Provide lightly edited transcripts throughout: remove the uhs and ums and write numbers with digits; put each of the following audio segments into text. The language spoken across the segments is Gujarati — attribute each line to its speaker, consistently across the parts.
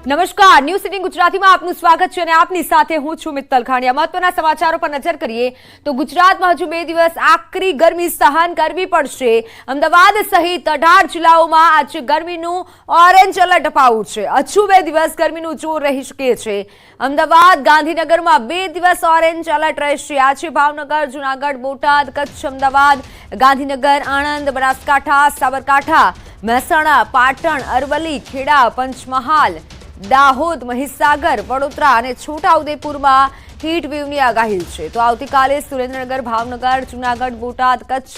Speaker 1: નમસ્કાર, ન્યૂઝ સિટી ગુજરાતીમાં આપનું સ્વાગત છે અને આપની સાથે હું છું મિત્તલ ખાંડિયા। મહત્વના સમાચારો પર નજર કરીએ તો ગુજરાતમાં હજુ 2 દિવસ આકરી ગરમી સહન કરવી પડશે। અમદાવાદ સહિત 18 જિલ્લાઓમાં આજે ગરમીનું ઓરેન્જ એલર્ટ અપાયું છે। હજુ 2 દિવસ ગરમીનું જોર રહી શકે છે। અમદાવાદ, ગાંધીનગરમાં 2 દિવસ ઓરેન્જ એલર્ટ રહેશે। આજે ભાવનગર, જૂનાગઢ, બોટાદ, કચ્છ, અમદાવાદ, ગાંધીનગર, આણંદ, બનાસકાંઠા, સાબરકાંઠા, મહેસાણા, પાટણ, અરવલ્લી, ખેડા, પંચમહાલ, દાહોદ, મહીસાગર, વડોદરા અને છોટાઉદેપુરમાં હીટ વેવની આગાહી છે। તો આવતીકાલે સુરેન્દ્રનગર, ભાવનગર, જૂનાગઢ, બોટાદ, કચ્છ,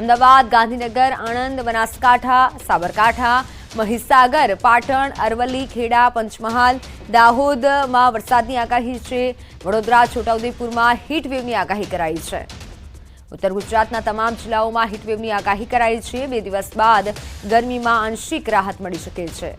Speaker 1: અમદાવાદ, ગાંધીનગર, આણંદ, બનાસકાંઠા, સાબરકાંઠા, મહીસાગર, પાટણ, અરવલ્લી, ખેડા, પંચમહાલ, દાહોદમાં વરસાદની આગાહી છે। વડોદરા, છોટાઉદેપુરમાં હીટ વેવની આગાહી કરાઈ છે। ઉત્તર ગુજરાતના તમામ જિલ્લાઓમાં હીટ વેવની આગાહી કરાઈ છે। 2 દિવસ બાદ ગરમીમાં આંશિક રાહત મળી શકે છે।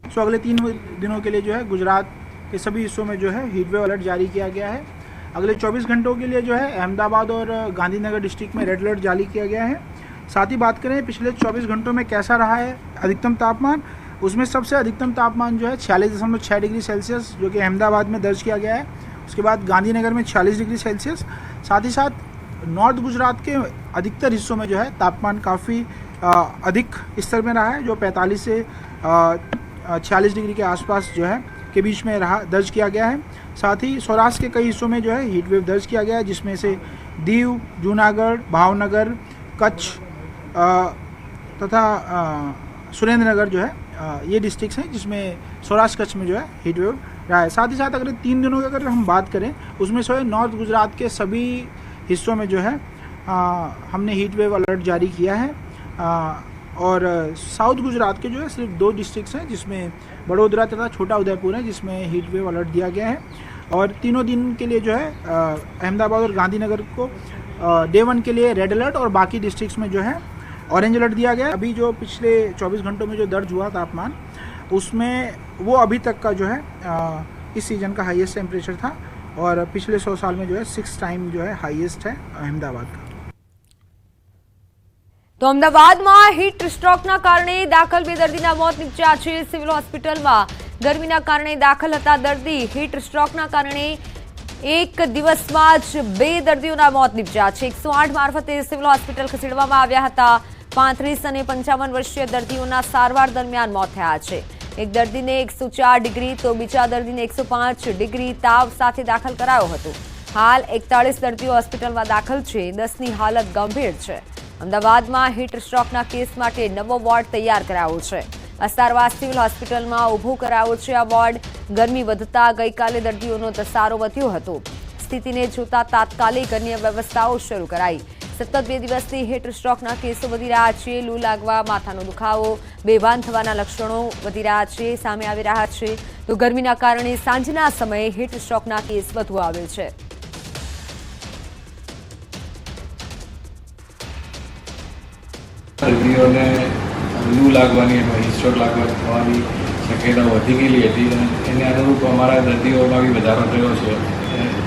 Speaker 2: तो अगले 3 दिनों के लिए जो है गुजरात के सभी हिस्सों में जो है हीट वेव अलर्ट जारी किया गया है। अगले 24 घंटों के लिए जो है अहमदाबाद और गांधीनगर डिस्ट्रिक्ट में रेड अलर्ट जारी किया गया है। साथ ही बात करें पिछले 24 घंटों में कैसा रहा है अधिकतम तापमान, उसमें सबसे अधिकतम तापमान जो है 46.6 डिग्री सेल्सियस जो कि अहमदाबाद में दर्ज किया गया है। उसके बाद गांधीनगर में 46 डिग्री सेल्सियस। साथ ही साथ नॉर्थ गुजरात के अधिकतर हिस्सों में जो है तापमान काफ़ी अधिक स्तर में रहा है, जो 45 से 46 डिग्री के आसपास जो है के बीच में रहा दर्ज किया गया है। साथ ही सौराष्ट्र के कई हिस्सों में जो है हीट वेव दर्ज किया गया है, जिसमें से दीव, जूनागढ़, भावनगर, कच्छ तथा सुरेंद्रनगर जो है ये डिस्ट्रिक्ट्स हैं जिसमें सौराष्ट्र कच्छ में जो है हीट वेव रहा है। साथ ही साथ अगर 3 दिनों की अगर हम बात करें उसमें से नॉर्थ गुजरात के सभी हिस्सों में जो है हमने हीट वेव अलर्ट जारी किया है। और साउथ गुजरात के जो है सिर्फ 2 डिस्ट्रिक्ट्स हैं जिसमें बड़ोदरा तथा छोटा उदयपुर है जिसमें हीट वेव अलर्ट दिया गया है। और तीनों दिन के लिए जो है अहमदाबाद और गांधीनगर को डे 1 के लिए रेड अलर्ट और बाकी डिस्ट्रिक्ट्स में जो है ऑरेंज अलर्ट दिया गया है। अभी जो पिछले 24 घंटों में जो दर्ज हुआ तापमान उसमें वो अभी तक का जो है इस सीज़न का हाईएस्ट टेम्परेचर था और पिछले 100 साल में जो है 6 टाइम जो है हाईएस्ट है अहमदाबाद का।
Speaker 1: तो અમદાવાદમાં હીટ સ્ટ્રોકના કારણે દાખલ 2 દર્દીના મોત નીપજ્યા છે। સિવિલ હોસ્પિટલમાં ગરમીના કારણે દાખલ હતા દર્દી। હીટ સ્ટ્રોકના કારણે એક દિવસમાં જ 2 દર્દીઓના મોત નીપજ્યા છે। 108 મારફતે સિવિલ હોસ્પિટલ ખસેડવામાં આવ્યા હતા। 35 અને 55 વર્ષીય દર્દીઓના સારવાર દરમિયાન મોત થયા છે। એક દર્દીને 104 ડિગ્રી તો બીજા દર્દીને 105 ડિગ્રી તાવ સાથે દાખલ કરાયો હતો। હાલ 41 દર્દીઓ હોસ્પિટલમાં દાખલ છે। 10ની હાલત ગંભીર છે। અમદાવાદમાં હીટ સ્ટ્રોકના કેસ માટે નવો વોર્ડ તૈયાર કરાયો છે। અસ્તારવાસ સિવિલ હોસ્પિટલમાં ઊભો કરાયો છે આ વોર્ડ। ગરમી વધતા ગઈકાલે દર્દીઓનો ધસારો વધ્યો હતો। સ્થિતિને જોતા તાત્કાલિક અન્ય વ્યવસ્થાઓ શરૂ કરાઈ। સતત 2 દિવસથી હીટ સ્ટ્રોકના કેસો વધી રહ્યા છે। લૂ લાગવા, માથાનો દુખાવો, બેભાન થવાના લક્ષણો વધી રહ્યા છે, સામે આવી રહ્યા છે। તો ગરમીના કારણે સાંજના સમયે હીટ સ્ટ્રોકના કેસ વધુ આવે છે।
Speaker 3: દર્દીઓને લૂ લાગવાની અથવા હીટસ્ટ્રોક થવાની શક્યતા વધી ગયેલી હતી અને એને અનુરૂપ અમારા દર્દીઓમાં બી વધારો થયો છે।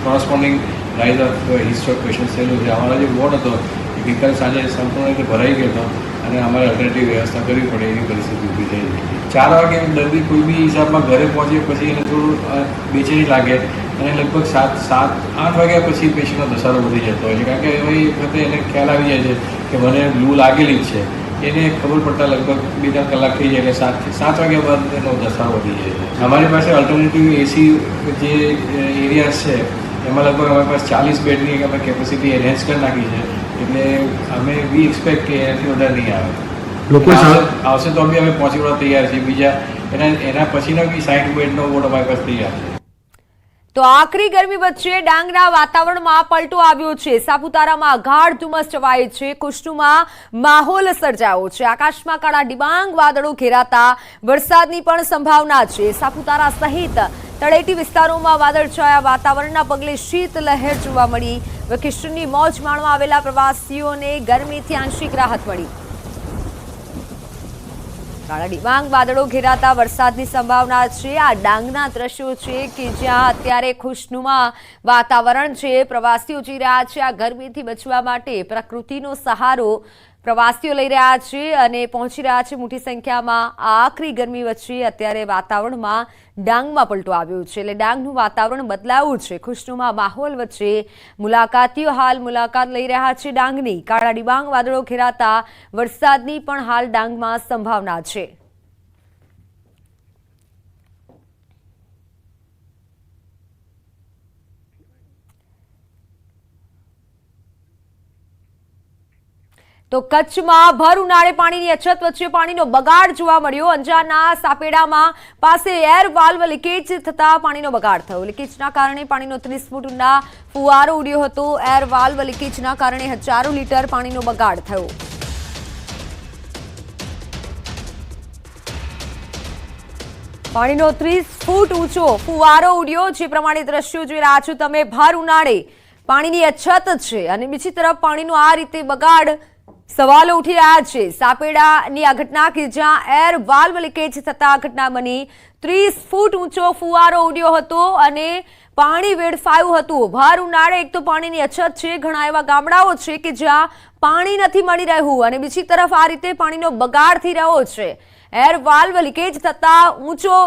Speaker 3: કોરસ્પોન્ડિંગ રાઇઝ ઓફ હીટસ્ટ્રોક પેશન્ટ થયેલું છે। અમારો જે વોર્ડ હતો એ ગઈકાલે સાંજે સંપૂર્ણ રીતે ભરાઈ ગયો હતો અને અમારે અલ્ટરનેટિવ વ્યવસ્થા કરવી પડે એવી પરિસ્થિતિ ઊભી થઈ। 4 વાગે દર્દી કોઈ બી હિસાબમાં ઘરે પહોંચે પછી એને થોડું બેચેની લાગે અને લગભગ 7-8 વાગ્યા પછી પેશન્ટનો ધસારો વધી જતો હોય છે, કારણ કે એવી વખતે એને ખ્યાલ આવી જાય છે કે મને લૂ લાગેલી જ છે। એને ખબર પડતા લગભગ 2-3 કલાક થઈ જાય એટલે 7 વાગ્યા બાદ એનો ધસારો વધી જાય છે। અમારી પાસે અલ્ટરનેટિવ એસી જે એરિયાઝ છે એમાં લગભગ અમારી પાસે 40 બેડની અમે કેપેસિટી એનહેન્સ કરી નાખી છે, એટલે અમે વી એક્સપેક્ટ કે એનાથી વધારે નહીં આવે। લોકો આવશે તો બી અમે પહોંચી વળવા તૈયાર છીએ। બીજા એના પછીનો બી 60 બેડનો વોર્ડ અમારી પાસે તૈયાર છે।
Speaker 1: તો આકરી ગરમી વચ્ચે ડાંગના વાતાવરણમાં પલટો આવ્યો છે। સાપુતારામાં ગાઢ ધુમ્મસ છવાય છે। ખુશ્નુમા માહોલ સર્જાયો છે। આકાશમાં કાળા ડિબાંગ વાદળો ઘેરાતા વરસાદની પણ સંભાવના છે। સાપુતારા સહિત તળેટી વિસ્તારોમાં વાદળછાયા વાતાવરણના પગલે શીત લહેર જોવા મળી। વેકેશનની મોજ માણવા આવેલા પ્રવાસીઓને ગરમીથી આંશિક રાહત મળી। કાળા ડિબાંગ વાદળો ઘેરાતા વરસાદની સંભાવના છે। આ ડાંગના દ્રશ્યો છે કે જ્યાં અત્યારે ખુશનુમા વાતાવરણ છે। પ્રવાસીઓ જઈ રહ્યા છે આ ગરમીથી બચવા માટે પ્રકૃતિનો સહારો પ્રવાસીઓ લઈ રહ્યા છે અને પહોંચી રહ્યા છે મોટી સંખ્યામાં। આ આકરી ગરમી વચ્ચે અત્યારે વાતાવરણમાં ડાંગમાં પલટો આવ્યો છે એટલે ડાંગનું વાતાવરણ બદલાયું છે। ખુશનુમા માહોલ વચ્ચે મુલાકાતીઓ હાલ મુલાકાત લઈ રહ્યા છે ડાંગની। કાળા ડિબાંગ વાદળો ઘેરાતા વરસાદની પણ હાલ ડાંગમાં સંભાવના છે। તો કચ્છમાં ભર ઉનાળે પાણીની અછત વચ્ચે પાણીનો બગાડ જોવા મળ્યો। અંજારના સાપેડામાં પાસે એર વાલ્વ લીકેજ થતા પાણીનો બગાડ થયો। લીકેજના કારણે પાણીનો 30 ફૂટ ઊંડા ફુવારો ઉડ્યો હતો। એર વાલ્વ લીકેજના કારણે હજારો લીટર પાણીનો બગાડ થયો। પાણીનો 30 ફૂટ ઊંચો ફુવારો ઉડ્યો। જે પ્રમાણે દ્રશ્યો જોઈ રહ્યા છો તમે, ભર ઉનાળે પાણીની અછત છે અને બીજી તરફ પાણીનો આ રીતે બગાડ સવાલો ઉઠી રહ્યા છે। સાપેડાની આ ઘટના કે જ્યાં એર વાલ્વ લીકેજ થતા આ ઘટના બની। 30 ફૂટ ઊંચો ફુવારો ઉડ્યો હતો અને પાણી વેડફાયું હતું। ભર ઉનાળે એક તો પાણીની અછત છે, ઘણા એવા ગામડાઓ છે કે જ્યાં પાણી નથી મળી રહ્યું અને બીજી તરફ આ રીતે પાણીનો બગાડ થઈ રહ્યો છે। એર વાલ્વ લીકેજ થતા ઊંચો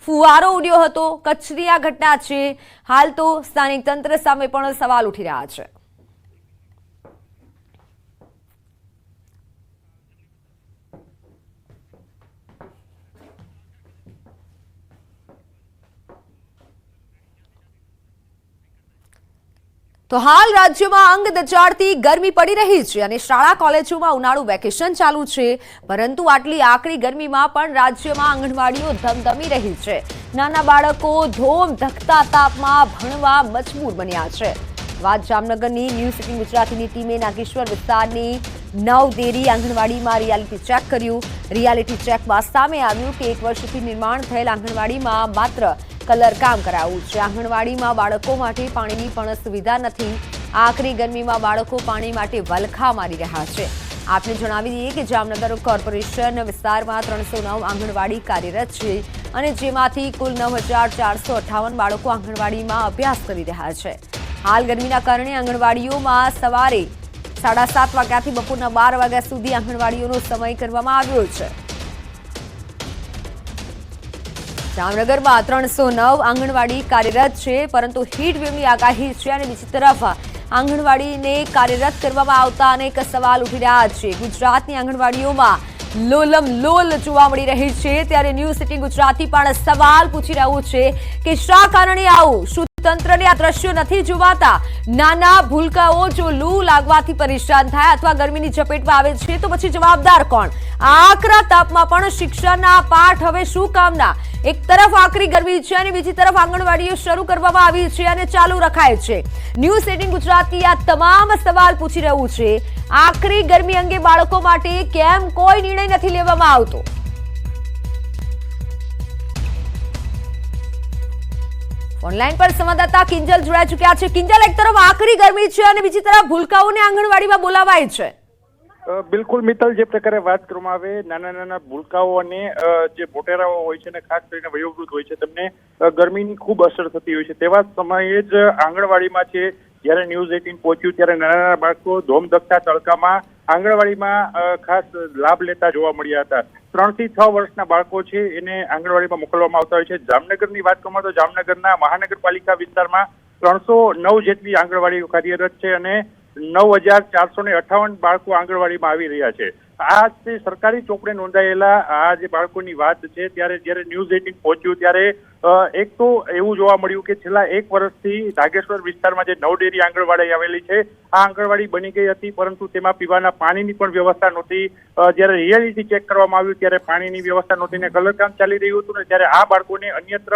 Speaker 1: ફુવારો ઉડ્યો હતો। કચ્છની આ ઘટના છે। હાલ તો સ્થાનિક તંત્ર સામે પણ સવાલ ઉઠી રહ્યા છે। તો હાલ રાજ્યમાં અંગ દજાડતી ગરમી પડી રહી છે અને શાળા કોલેજોમાં ઉનાળુ વેકેશન ચાલુ છે, પરંતુ આટલી આકરી ગરમીમાં પણ રાજ્યમાં આંગણવાડીઓ ધમધમી રહી છે। નાના બાળકો ધોમ ધકતા તાપમાં ભણવા મજબૂર બન્યા છે। વાત જામનગરની ન્યૂઝ 18 ગુજરાતીની ટીમે નાગેશ્વર વિસ્તારની નવદેરી આંગણવાડીમાં રિયાલિટી ચેક કર્યું। રિયાલિટી ચેકમાં સામે આવ્યું કે 1 વર્ષથી નિર્માણ થયેલ આંગણવાડીમાં માત્ર કલર કામ કરાયું છે। આંગણવાડીમાં બાળકો માટે પાણીની પણ સુવિધા નથી। આકરી ગરમીમાં બાળકો પાણી માટે વલખા મારી રહ્યા છે। આપને જણાવી દઈએ કે જામનગર કોર્પોરેશન વિસ્તારમાં 309 આંગણવાડી કાર્યરત છે અને જેમાંથી કુલ 9458 બાળકો આંગણવાડીમાં અભ્યાસ કરી રહ્યા છે। હાલ ગરમીના કારણે આંગણવાડીઓમાં સવારે 7:30 વાગ્યાથી બપોરના 12 વાગ્યા સુધી આંગણવાડીઓનો સમય કરવામાં આવ્યો છે। જામનગરમાં 309 આંગણવાડી કાર્યરત છે, પરંતુ હીટ વેવની આગાહી છે અને બીજી તરફ આંગણવાડીને કાર્યરત કરવામાં આવતા અનેક સવાલ ઉઠી રહ્યા છે। ગુજરાતની આંગણવાડીઓમાં લોલમ લોલ જોવા મળી રહી છે, ત્યારે ન્યૂઝ 18 ગુજરાતી પણ સવાલ પૂછી રહ્યું છે કે શા કારણે આવું? શું તંત્રને આ દ્રશ્યો નથી જોવાતા? નાના ભૂલકાઓ જો લૂ લાગવાથી પરેશાન થાય અથવા ગરમીની ઝપેટમાં આવે છે તો પછી જવાબદાર કોણ? આકરા તાપમાં પણ શિક્ષણના પાઠ હવે શું કામના? એક તરફ આકરી ગરમી છે અને બીજી તરફ આંગણવાડીઓ શરૂ કરવામાં આવી છે અને ચાલુ રખાય છે। ન્યૂઝ 18 ગુજરાતી આ તમામ સવાલ પૂછી રહ્યું છે। આકરી ગરમી અંગે બાળકો માટે કેમ કોઈ નિર્ણય નથી લેવામાં આવતો? ઓનલાઈન પર સંવાદદાતા કિંજલ જોડાઈ ચૂક્યા છે। કિંજલ, એક તરફ આકરી ગરમી છે અને બીજી તરફ ભૂલકાઓને આંગણવાડીમાં બોલાવાય છે।
Speaker 4: બિલકુલ મિત્તલ, જે પ્રકારે વાત કરવામાં આવે, નાના ભૂલકાઓ અને જે મોટેરાઓ હોય છે ને ખાસ કરીને વયોવૃદ્ધ હોય છે, તેમને ગરમીની ખૂબ અસર થતી હોય છે। તેવા સમયે જ આંગણવાડીમાં છે જ્યારે ન્યૂઝ 18 પહોંચ્યું ત્યારે નાના બાળકો ધોમધકતા તડકામાં આંગણવાડીમાં ખાસ લાભ લેતા જોવા મળ્યા હતા। 3 થી 6 વર્ષના બાળકો છે એને આંગણવાડીમાં મોકલવામાં આવતા હોય છે। જામનગરની વાત કરવામાં તો જામનગરના મહાનગરપાલિકા વિસ્તારમાં 309 જેટલી આંગણવાડીઓ કાર્યરત છે અને 9458 બાળકો આંગણવાડીમાં આવી રહ્યા છે। આ જે સરકારી ચોપડે નોંધાયેલા આ જે બાળકોની વાત છે, ત્યારે જ્યારે ન્યૂઝ 18 પહોંચ્યું ત્યારે એક તો એવું જોવા મળ્યું કે છેલ્લા 1 વર્ષથી નાગેશ્વર વિસ્તારમાં જે નવડેરી આંગણવાડી આવેલી છે, આ આંગણવાડી બની ગઈ હતી, પરંતુ તેમાં પીવાના પાણીની પણ વ્યવસ્થા નહોતી। જ્યારે રિયાલિટી ચેક કરવામાં આવ્યું ત્યારે પાણીની વ્યવસ્થા નહોતી ને કલરકામ ચાલી રહ્યું હતું ને ત્યારે આ બાળકોને અન્યત્ર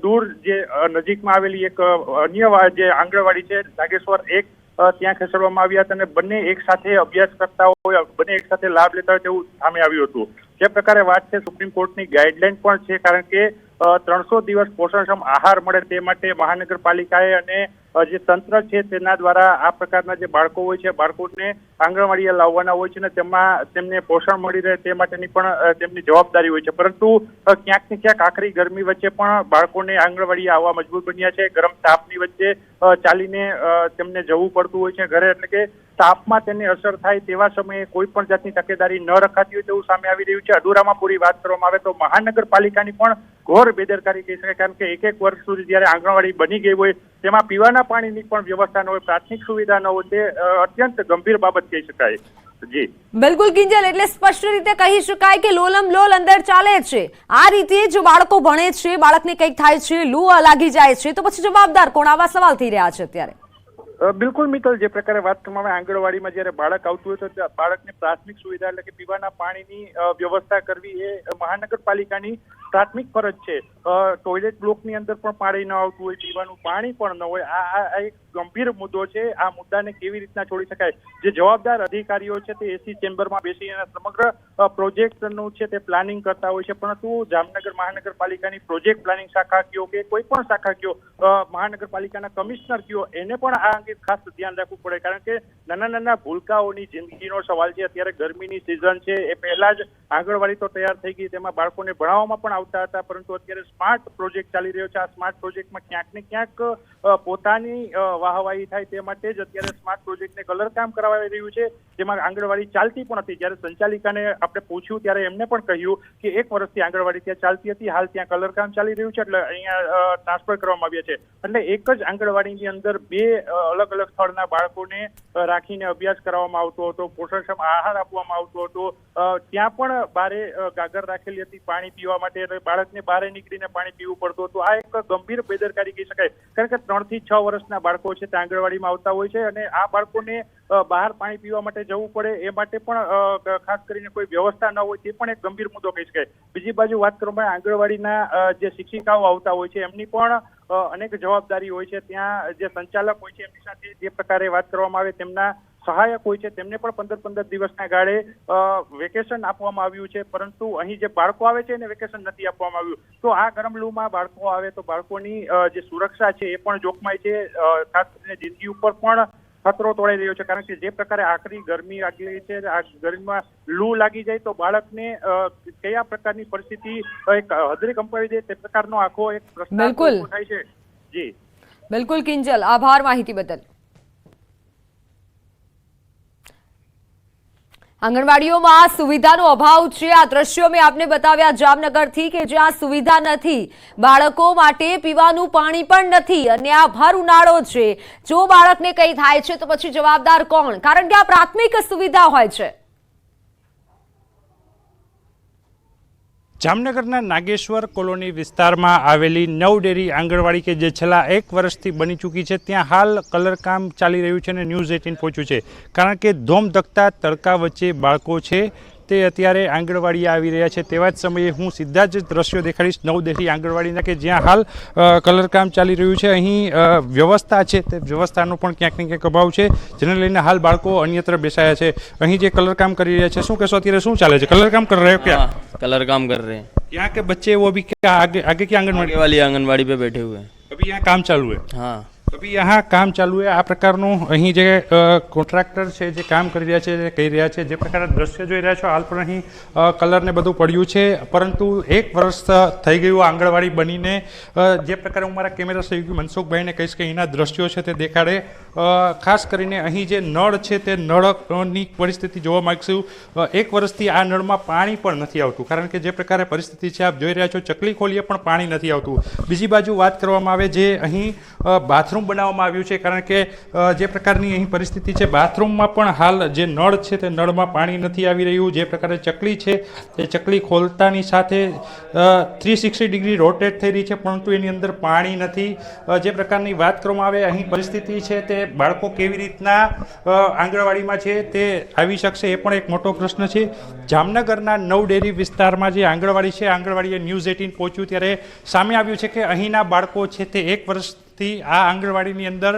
Speaker 4: દૂર જે નજીકમાં આવેલી એક અન્ય જે આંગણવાડી છે નાગેશ્વર 1, ત્યાં ખસેડવામાં આવ્યા હતા અને બંને એક સાથે અભ્યાસ કરતા હોય, બંને એક સાથે લાભ લેતા હોય તેવું સામે આવ્યું હતું। જે પ્રકારે વાત છે, સુપ્રીમ કોર્ટની ગાઈડલાઈન પણ છે, કારણ કે 300 દિવસ પોષણક્ષમ આહાર મળે તે માટે મહાનગરપાલિકાએ અને જે તંત્ર છે તેના દ્વારા આ પ્રકારના જે બાળકો હોય છે બાળકોને આંગણવાડીએ લાવવાના હોય છે ને તેમને પોષણ મળી રહે તે માટેની પણ તેમની જવાબદારી હોય છે, પરંતુ ક્યાંક ને ક્યાંક આકરી ગરમી વચ્ચે પણ બાળકોને આંગણવાડીએ આવવા મજબૂર બન્યા છે. ગરમ તાપની વચ્ચે ચાલીને તેમને જવું પડતું હોય છે ઘરે, એટલે કે તાપમાં તેને અસર થાય તેવા સમયે કોઈ પણ જાતની તકેદારી ન રખાતી હોય તેવું સામે આવી રહ્યું છે. અડુરામાં પૂરી વાત કરવામાં આવે તો મહાનગરપાલિકાની પણ ઘોર બેદરકારી કહી શકાય, કારણ કે એક વર્ષ સુધી જયારે આંગણવાડી બની ગઈ હોય તેમાં પીવાના પાણીની પણ વ્યવસ્થા ન હોય, પ્રાથમિક સુવિધા ન હોય, તે અત્યંત ગંભીર બાબત કહી શકાય. જી
Speaker 1: બિલકુલ કિંજલ, એટલે સ્પષ્ટ રીતે કહી શકાય કે લોલમ લોલ અંદર ચાલે છે. આ રીતે જો બાળકો ભણે છે, બાળકને કંઈક થાય છે, લૂ લાગી જાય છે, તો પછી જવાબદાર કોણ? આવા સવાલ થઈ રહ્યા છે અત્યારે.
Speaker 4: બિલકુલ મિત્તલ, જે પ્રકારે વાત કરવામાં આવે આંગણવાડીમાં જયારે બાળક આવતું હોય તો બાળકને પ્રાથમિક સુવિધા એટલે કે પીવાના પાણીની વ્યવસ્થા કરવી એ મહાનગરપાલિકાની પ્રાથમિક ફરજ છે. ટોયલેટ બ્લોકની અંદર પણ પાણી ન આવતું હોય, પીવાનું પાણી પણ ન હોય, આ એક ગંભીર મુદ્દો છે. આ મુદ્દાને કેવી રીતના છોડી શકાય? જે જવાબદાર અધિકારીઓ છે તે એસી ચેમ્બરમાં બેસીને સમગ્ર પ્રોજેક્ટનું છે તે પ્લાનિંગ કરતા હોય છે, પરંતુ જામનગર મહાનગરપાલિકાની પ્રોજેક્ટ પ્લાનિંગ શાખા કયો કે કોઈ પણ શાખા કયો, મહાનગરપાલિકાના કમિશનર કયો, એને પણ આ અંગે ખાસ ધ્યાન રાખવું પડે, કારણ કે નાના ભૂલકાઓની જિંદગીનો સવાલ છે. અત્યારે ગરમીની સિઝન છે, એ પહેલા જ આંગણવાડી તો તૈયાર થઈ ગઈ, તેમાં બાળકોને ભણાવવામાં પણ આવતા હતા, પરંતુ અત્યારે સ્માર્ટ પ્રોજેક્ટ ચાલી રહ્યો છે. આ સ્માર્ટ પ્રોજેક્ટમાં ક્યાંક ને ક્યાંક પોતાની વાહવાહી થાય તે માટે જ અત્યારે સ્માર્ટ પ્રોજેક્ટને કલર કામ કરાવી રહ્યું છે, જેમાં આંગણવાડી ચાલતી પણ હતી. જ્યારે સંચાલિકાને આપણે પૂછ્યું ત્યારે એમને પણ કહ્યું કે 1 વર્ષથી આંગણવાડી ત્યાં ચાલતી હતી, હાલ ત્યાં કલર કામ ચાલી રહ્યું છે, એટલે અહીંયા ટ્રાન્સફર કરવામાં આવ્યા છે. એટલે એક જ આંગણવાડીની અંદર 2 અલગ અલગ સ્થળના બાળકોને રાખીને અભ્યાસ કરવામાં આવતો હતો, પોષણક્ષમ આહાર આપવામાં આવતો હતો. ત્યાં પણ બારે ગાગર રાખેલી હતી પાણી પીવા માટે, એટલે બાળકને બારે નીકળીને પાણી પીવું પડતું હતું. આ એક ગંભીર બેદરકારી કહી શકાય, કારણ કે 3 થી 6 વર્ષના બાળકો છે તે આંગણવાડીમાં આવતા હોય છે, અને આ બાળકોને બહાર પાણી પીવા માટે જવું પડે એ માટે પણ ખાસ કરીને કોઈ વ્યવસ્થા ન હોય, તે પણ એક ગંભીર મુદ્દો કહી શકાય. બીજી બાજુ વાત કરવામાં આંગણવાડીના જે શિક્ષિકાઓ આવતા હોય છે એમની પણ અનેક જવાબદારી હોય છે. ત્યાં જે સંચાલક હોય છે એમની સાથે જે પ્રકારે વાત કરવામાં આવે તેમના સહાયક હોય છે, તેમને પણ 15 દિવસના ગાળે વેકેશન આપવામાં આવ્યું છે, પરંતુ અહીં જે બાળકો આવે છે એને વેકેશન નથી આપવામાં આવ્યું. તો આ ગરમ લૂમાં બાળકો આવે તો બાળકોની જે સુરક્ષા છે એ પણ જોખમાય છે, ખાસ કરીને જિંદગી ઉપર પણ ખતરો તોડાઈ રહ્યો છે, કારણ કે જે પ્રકારે આકરી ગરમી લાગી રહી છે, આ ગરમીમાં લૂ લાગી જાય તો બાળકને કયા પ્રકારની પરિસ્થિતિ એક હદરી કંપાવી દે તે પ્રકારનો આખો એક પ્રશ્ન થાય છે. જી
Speaker 1: બિલકુલ કિંજલ, આભાર માહિતી બદલ. આંગણવાડીઓમાં સુવિધાનો અભાવ છે. આ દ્રશ્યો મેં આપને બતાવ્યા જામનગરથી, કે જ્યાં સુવિધા નથી, બાળકો માટે પીવાનું પાણી પણ નથી, અને આ ભર ઉનાળો છે. જો બાળકને કંઈ થાય છે તો પછી જવાબદાર કોણ? કારણ કે આ પ્રાથમિક સુવિધા હોય છે.
Speaker 5: જામનગરના નાગેશ્વર કોલોની વિસ્તારમાં આવેલી નવડેરી આંગણવાડી કે જે છેલ્લા 1 વર્ષથી બની ચૂકી છે, ત્યાં હાલ કલરકામ ચાલી રહ્યું છે અને ન્યૂઝ 18 પહોંચ્યું છે, કારણ કે ધોમધકતા તડકા વચ્ચે બાળકો છે તે અત્યારે આંગણવાડીએ આવી રહ્યા છે. તેવા જ સમયે હું સીધા જ દ્રશ્યો દેખાડીશ નવડેરી આંગણવાડીના, કે જ્યાં હાલ કલરકામ ચાલી રહ્યું છે. અહીં વ્યવસ્થા છે તે વ્યવસ્થાનો પણ ક્યાંક ને ક્યાંક અભાવ છે, જેને લઈને હાલ બાળકો અન્યત્ર બેસાયા છે. અહીં જે કલરકામ કરી રહ્યા છે, શું કહેશો, અત્યારે શું ચાલે છે? કલરકામ कर रहे हो क्या?
Speaker 6: कलर काम कर रहे हैं.
Speaker 5: यहाँ के बच्चे वो अभी क्या आगे की आंगनवाड़ी
Speaker 6: वाली आंगनवाड़ी पे बैठे हुए हैं.
Speaker 5: अभी यहाँ काम चालू है?
Speaker 6: हाँ,
Speaker 5: अभी यहाँ काम चालू है. આ પ્રકારનું અહીં જે કોન્ટ્રાક્ટર છે જે કામ કરી રહ્યા છે, જે કહી રહ્યા છે, જે પ્રકારના દ્રશ્ય જોઈ રહ્યા છો, હાલ પણ અહીં કલરને બધું પડ્યું છે, પરંતુ 1 વર્ષ થઈ ગયું આંગણવાડી બનીને. જે પ્રકારે હું મારા કેમેરા સહયોગી મનસુખભાઈને કહીશ કે અહીંના દ્રશ્યો છે તે દેખાડે. ખાસ કરીને અહીં જે નળ છે તે નળની પરિસ્થિતિ જોવા માગીશું. 1 વર્ષથી આ નળમાં પાણી પણ નથી આવતું, કારણ કે જે પ્રકારે પરિસ્થિતિ છે આપ જોઈ રહ્યા છો, ચકલી ખોલીએ પણ પાણી નથી આવતું. બીજી બાજુ વાત કરવામાં આવે જે અહીં બાથરૂમ બનાવવામાં આવ્યું છે, કારણ કે જે પ્રકારની અહીં પરિસ્થિતિ છે, બાથરૂમમાં પણ હાલ જે નળ છે તે નળમાં પાણી નથી આવી રહ્યું. જે પ્રકારે ચકલી છે તે ચકલી ખોલતાની સાથે 360 ડિગ્રી રોટેટ થઈ રહી છે, પરંતુ એની અંદર પાણી નથી. જે પ્રકારની વાત કરવામાં આવે અહીં પરિસ્થિતિ છે તે બાળકો કેવી રીતના આંગણવાડીમાં છે તે આવી શકશે, એ પણ એક મોટો પ્રશ્ન છે. જામનગરના નવડેરી વિસ્તારમાં જે આંગણવાડી છે, આંગણવાડીએ ન્યૂઝ 18 પહોંચ્યું ત્યારે સામે આવ્યું છે કે અહીંના બાળકો છે તે 1 વર્ષ વર્ષથી આ આંગણવાડીની અંદર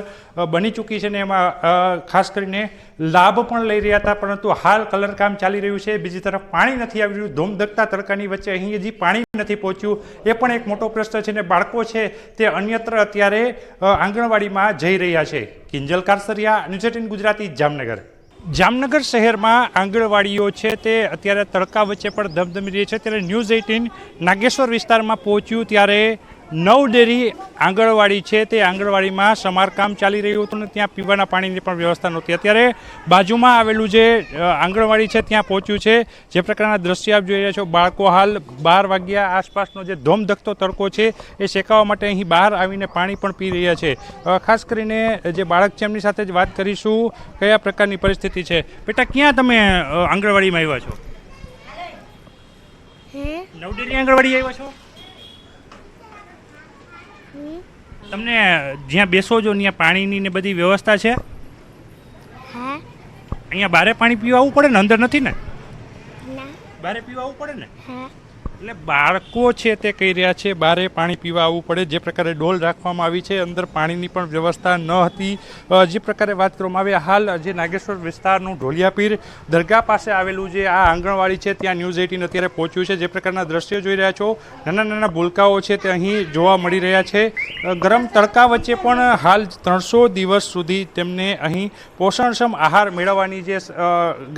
Speaker 5: બની ચૂકી છે ને એમાં ખાસ કરીને લાભ પણ લઈ રહ્યા હતા, પરંતુ હાલ કલરકામ ચાલી રહ્યું છે. બીજી તરફ પાણી નથી આવી રહ્યું. ધોમધકતા તડકાની વચ્ચે અહીં હજી પાણી નથી પહોંચ્યું, એ પણ એક મોટો પ્રશ્ન છે. ને બાળકો છે તે અન્યત્ર અત્યારે આંગણવાડીમાં જઈ રહ્યા છે. કિંજલ કારસરિયા, ન્યૂઝ 18 ગુજરાતી, જામનગર. જામનગર શહેરમાં આંગણવાડીઓ છે તે અત્યારે તડકા વચ્ચે પણ ધમધમી રહી છે. ત્યારે ન્યૂઝ 18 નાગેશ્વર વિસ્તારમાં પહોંચ્યું ત્યારે નવડેરી આંગણવાડી છે તે આંગણવાડીમાં સમારકામ ચાલી રહ્યું હતું ને ત્યાં પીવાના પાણીની પણ વ્યવસ્થા નહોતી. અત્યારે બાજુમાં આવેલું જે આંગણવાડી છે ત્યાં પહોંચ્યું છે. જે પ્રકારના દ્રશ્ય આપ જોઈ રહ્યા છો, બાળકો હાલ 12 વાગ્યા આસપાસનો જે ધોમધકતો તડકો છે એ શેકાવવા માટે અહીં બહાર આવીને પાણી પણ પી રહ્યા છે. ખાસ કરીને જે બાળક છે એમની સાથે જ વાત કરીશું કયા પ્રકારની પરિસ્થિતિ છે. બેટા, ક્યાં તમે આંગણવાડીમાં આવ્યા છો? નવડેરી આંગણવાડી આવ્યા છો? તમને જ્યાં બેસો છો ત્યાં પાણીની ને બધી વ્યવસ્થા છે? અહીંયા બારે પાણી પીવા આવવું પડે ને? અંદર નથી ને? બારે પીવા આવવું પડે ને? એટલે બાળકો છે તે કહી રહ્યા છે બારે પાણી પીવા આવવું પડે. જે પ્રકારે ડોલ રાખવામાં આવી છે, અંદર પાણીની પણ વ્યવસ્થા ન હતી. જે પ્રકારે વાત કરવામાં આવે, હાલ જે નાગેશ્વર વિસ્તારનું ઢોલિયાપીર દરગાહ પાસે આવેલું જે આ આંગણવાડી છે ત્યાં ન્યૂઝ 18 અત્યારે પહોંચ્યું છે. જે પ્રકારના દ્રશ્યો જોઈ રહ્યા છો, નાના નાના ભૂલકાઓ છે તે અહીં જોવા મળી રહ્યા છે. ગરમ તડકા વચ્ચે પણ હાલ 300 દિવસ સુધી તેમને અહીં પોષણક્ષમ આહાર મેળવવાની જે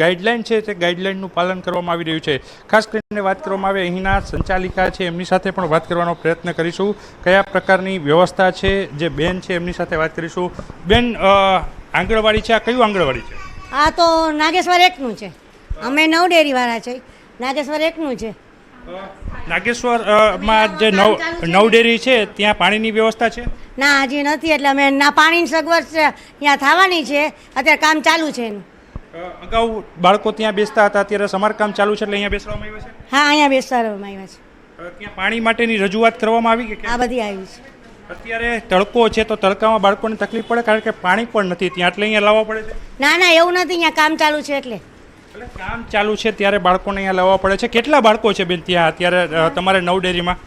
Speaker 5: ગાઈડલાઈન છે તે ગાઈડલાઈનનું પાલન કરવામાં આવી રહ્યું છે. ખાસ કરીને વાત કરવામાં આવે અહીંના સંચાલિકા છે એમની સાથે પણ વાત કરવાનો પ્રયત્ન કરીશું. કયા પ્રકારની વ્યવસ્થા છે, જે બેન છે એમની સાથે વાત કરીશું. બેન, આંગણવાડી છે, આ કયું આંગણવાડી છે?
Speaker 7: આ તો નાગેશ્વર એકનું છે. અમે નવડેરી વાળા છે. નાગેશ્વર એકનું છે.
Speaker 5: નાગેશ્વરમાં જે નવડેરી છે ત્યાં પાણીની વ્યવસ્થા છે?
Speaker 7: ના, હજી નથી. એટલે અમે ના પાણીની સગવડ છે ત્યાં થવાની છે. અત્યારે કામ ચાલુ છે એનું.
Speaker 5: અગાઉ બાળકો ત્યાં બેસતા હતા, અત્યારે સમારકામ ચાલુ છે એટલે અહીંયા બેસવામાં આવ્યા છે?
Speaker 7: હા, અહીંયા બેસાડવામાં આવ્યા છે.
Speaker 5: ત્યાં પાણી માટેની રજૂઆત કરવામાં આવી કે
Speaker 7: આ બધી આવી છે.
Speaker 5: અત્યારે તડકો છે તો તડકામાં બાળકોને તકલીફ પડે કારણ કે પાણી પણ નથી ત્યાં, એટલે અહીંયા લાવવા પડે છે?
Speaker 7: ના ના, એવું નથી. અહીંયા કામ ચાલુ છે એટલે
Speaker 5: કામ ચાલુ છે ત્યારે બાળકોને અહીંયા લાવવા પડે છે. કેટલા બાળકો છે બેન ત્યાં અત્યારે તમારે નવડેરીમાં?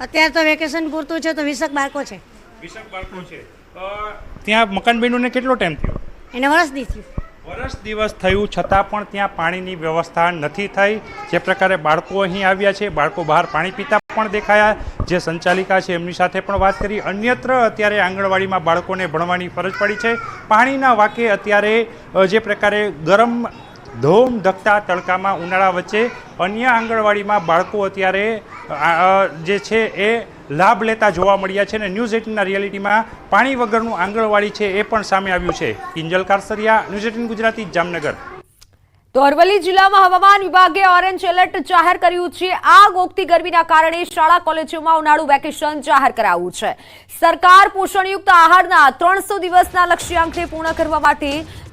Speaker 7: અત્યારે તો વેકેશન પૂરતું છે તો 20 બાળકો છે.
Speaker 5: 20 બાળકો છે. ત્યાં મકાન બન્યુંને કેટલો ટાઈમ થયો?
Speaker 7: એને વર્ષ દી થયું.
Speaker 5: વર્ષ દિવસ થયું છતાં પણ ત્યાં પાણીની વ્યવસ્થા નથી થઈ. જે પ્રકારે બાળકો અહીં આવ્યા છે, બાળકો બહાર પાણી પીતા પણ દેખાયા. જે સંચાલિકા છે એમની સાથે પણ વાત કરી. અન્યત્ર અત્યારે આંગણવાડીમાં બાળકોને ભણવાની ફરજ પડી છે. પાણીના વાકે અત્યારે જે પ્રકારે ગરમ ધોમધકતા તડકામાં ઉનાળા વચ્ચે અન્ય આંગણવાડીમાં બાળકો અત્યારે જે છે એ લાભ લેતા જોવા મળ્યા છે. અને ન્યૂઝ 18ના રિયાલિટીમાં પાણી વગરનું આંગણવાડી છે એ પણ સામે આવ્યું છે. કિંજલ કારસરિયા, ન્યૂઝ 18 ગુજરાતી, જામનગર.
Speaker 1: તો અરવલ્લી જિલ્લામાં હવામાન વિભાગે ઓરેન્જ એલર્ટ જાહેર કર્યું છે. આગ ઓગતી ગરમીના કારણે શાળા કોલેજોમાં ઉનાળુ વેકેશન જાહેર કરાયું છે. સરકાર પોષણયુક્ત આહારના 300 દિવસના લક્ષ્યાંકને પૂર્ણ કરવા માટે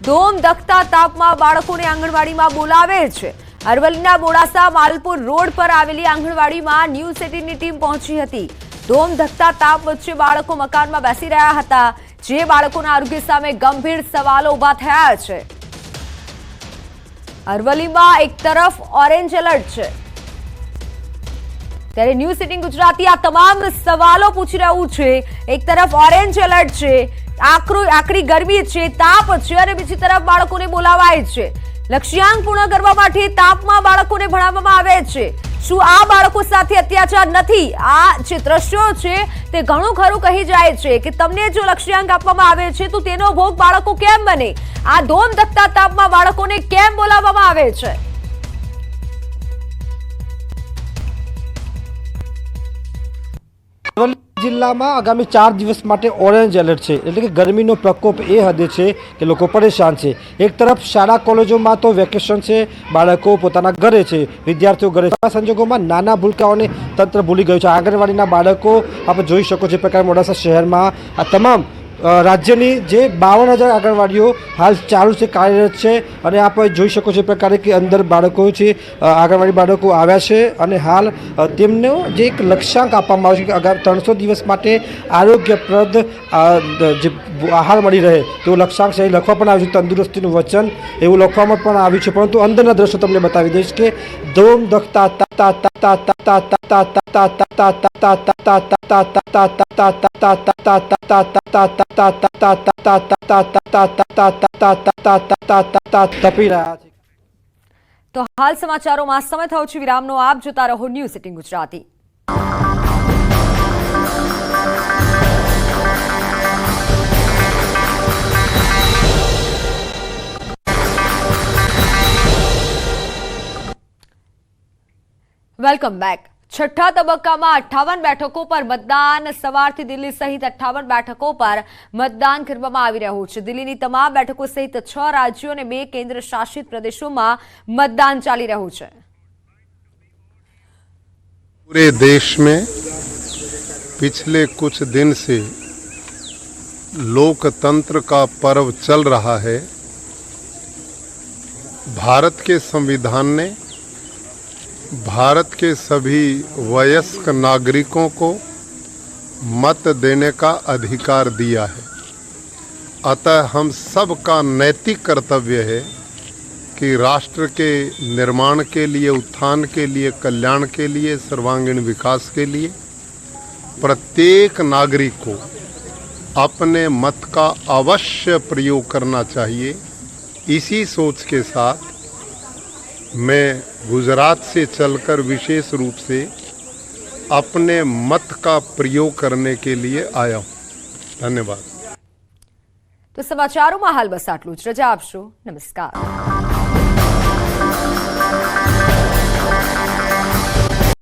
Speaker 1: ધોમધકતા તાપમાં બાળકોને આંગણવાડીમાં બોલાવે છે. અરવલ્લીના બોડાસા માલપુર રોડ પર આવેલી આંગણવાડીમાં ન્યૂઝ 18ની ટીમ પહોંચી હતી. ધોમધકતા તાપ વચ્ચે બાળકો મકાનમાં બેસી રહ્યા હતા, જે બાળકોના આરોગ્ય સામે ગંભીર સવાલો ઉભા થયા છે. અરવલ્લીમાં એક તરફ ઓરેન્જ એલર્ટ છે ત્યારે ન્યૂઝ 18 ગુજરાતી આ તમામ સવાલો પૂછી રહ્યું છે. એક તરફ ઓરેન્જ એલર્ટ છે, આકરી ગરમી છે, તાપ છે, અને બીજી તરફ બાળકોને બોલાવાય છે. લક્ષ્યાંક પૂર્ણ કરવા માટે તાપમાં બાળકોને ભણાવવામાં આવે છે. શું આ બાળકો સાથે અત્યાચાર નથી? આ જે દ્રશ્યો છે તે ઘણું ખરું કહી જાય છે કે તમને જો લક્ષ્યાંક આપવામાં આવે છે તો તેનો ભોગ બાળકો કેમ બને? આ ધોમધકતા તાપમાં બાળકોને કેમ બોલાવવામાં આવે છે?
Speaker 8: અરવલ્લી જિલ્લામાં આગામી 4 દિવસ માટે ઓરેન્જ એલર્ટ છે. એટલે કે ગરમીનો પ્રકોપ એ હદે છે કે લોકો પરેશાન છે. એક તરફ શાળા કોલેજોમાં તો વેકેશન છે, બાળકો પોતાના ઘરે છે, વિદ્યાર્થીઓ ઘરે છે. આ સંજોગોમાં નાના ભૂલકાઓને તંત્ર ભૂલી ગયું છે. આંગણવાડીના બાળકો આપણે જોઈ શકો છો. પ્રકાર મોડાસા શહેરમાં આ તમામ રાજ્યની જે 52,000 આંગણવાડીઓ હાલ ચાલુ છે, કાર્યરત છે. અને આપ જોઈ શકો છો પ્રકારે કે અંદર બાળકો છે, આંગણવાડી બાળકો આવ્યા છે અને હાલ તેમને જે એક લક્ષ્યાંક આપવામાં આવે છે કે આગામી 300 દિવસ માટે આરોગ્યપ્રદ જે આહાર મળી રહે તેવું લક્ષ્યાંક છે. લખવા પણ આવ્યું છે તંદુરસ્તીનું વચન, એવું લખવામાં પણ આવ્યું છે. પરંતુ અંદરના દ્રશ્યો તમને બતાવી દઈશ કે ધોમધકતા તપી રહ્યા છે.
Speaker 1: તો હાલ સમાચારોમાં સમય થયો છે વિરામનો. આપ જોતા રહો ન્યૂઝ 18 ગુજરાતી. Welcome back. છઠ્ઠા તબક્કામાં 58 બેઠકો પર મતદાન. સવારથી દિલ્હી સહિત 58 બેઠકો પર મતદાન કરવામાં આવી રહ્યું છે. દિલ્હીની તમામ બેઠકો સહિત 6 રાજ્યો અને 2 કેન્દ્ર શાસિત પ્રદેશોમાં મતદાન ચાલી રહ્યું છે.
Speaker 9: पूरे देश में पिछले कुछ दिन से लोकतंत्र का पर्व चल रहा है. भारत के संविधान ने भारत के सभी वयस्क नागरिकों को मत देने का अधिकार दिया है. अतः हम सब का नैतिक कर्तव्य है कि राष्ट्र के निर्माण के लिए, उत्थान के लिए, कल्याण के लिए, सर्वांगीण विकास के लिए प्रत्येक नागरिक को अपने मत का अवश्य प्रयोग करना चाहिए. इसी सोच के साथ मैं गुजरात से चलकर विशेष रूप से अपने मत का प्रयोग करने के लिए आया हूँ. धन्यवाद.
Speaker 1: તો સમાચારોમાં હાલ બસ આટલું જ. રજા આપશો. નમસ્કાર.